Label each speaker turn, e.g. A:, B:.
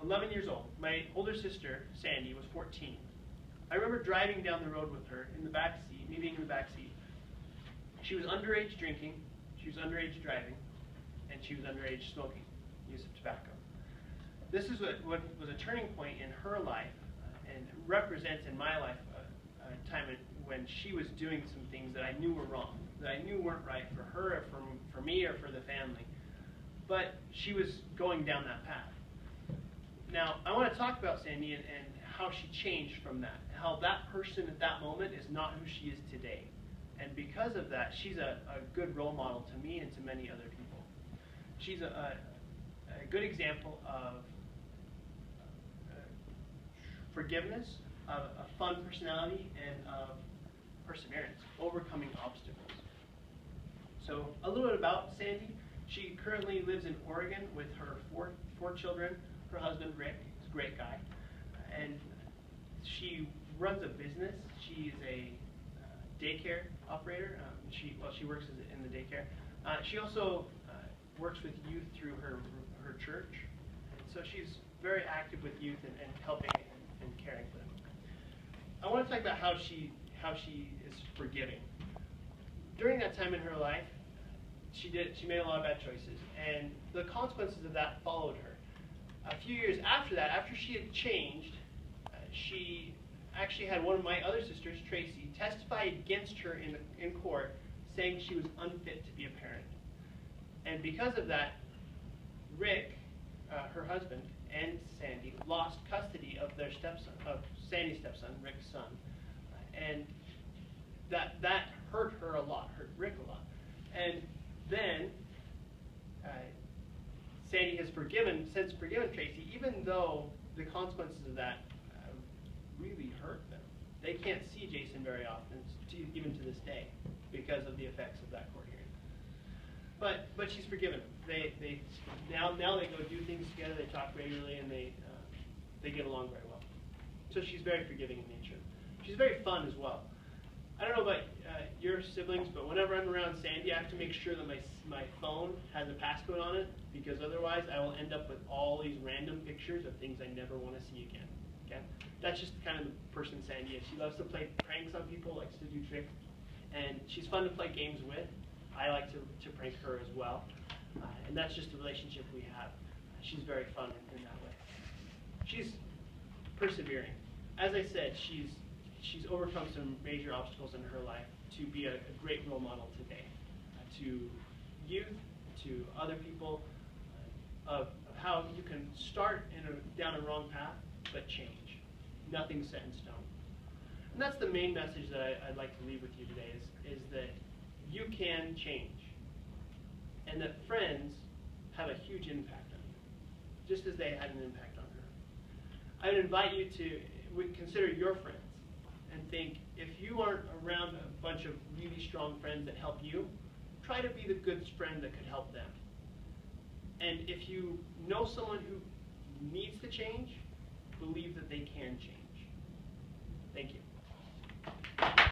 A: 11 years old. My older sister, Sandy, was 14. I remember driving down the road with her in the back seat, me being in the back seat. She was underage drinking, she was underage driving, and she was underage smoking, use of tobacco. This is what was a turning point in her life and represents in my life a time when she was doing some things that I knew were wrong, that I knew weren't right for her or for me or for the family. But she was going down that path. Now, I want to talk about Sandy and how she changed from that, how that person at that moment is not who she is today. And because of that, she's a good role model to me and to many other people. She's a good example of forgiveness, of a fun personality, and of perseverance, overcoming obstacles. So a little bit about Sandy. She currently lives in Oregon with her four children. Her husband, Rick, is a great guy. And she runs a business. She is a daycare operator. She works in the daycare. She also works with youth through her church. And so she's very active with youth and helping and caring for them. I want to talk about how she is forgiving. During that time in her life, she made a lot of bad choices, and the consequences of that followed her. A few years after that, after she had changed, she actually had one of my other sisters, Tracy, testify against her in court, saying she was unfit to be a parent. And because of that, Rick, her husband, and Sandy lost custody of their stepson, of Sandy's stepson, Rick's son, and that hurt her a lot, hurt Rick a lot. And then Sandy has since forgiven Tracy, even though the consequences of that really hurt them. They can't see Jason very often, even to this day, because of the effects of that court hearing. But she's forgiven them. Now they go do things together. They talk regularly, and they get along very well. So she's very forgiving in nature. She's very fun as well. I don't know about your siblings, but whenever I'm around Sandy, I have to make sure that my phone has a passcode on it, because otherwise I will end up with all these random pictures of things I never want to see again. Okay? That's just kind of the person Sandy is. She loves to play pranks on people, likes to do tricks, and she's fun to play games with. I like to prank her as well, and that's just the relationship we have. She's very fun in that way. She's persevering. As I said, she's overcome some major obstacles in her life to be a great role model today, to youth, to other people, of how you can start down a wrong path, but change. Nothing's set in stone. And that's the main message that I'd like to leave with you today, is that you can change, and that friends have a huge impact on you, just as they had an impact on her. I would invite you to consider your friends and think, if you aren't around a bunch of really strong friends that help you, try to be the good friend that could help them. And if you know someone who needs to change, believe that they can change. Thank you.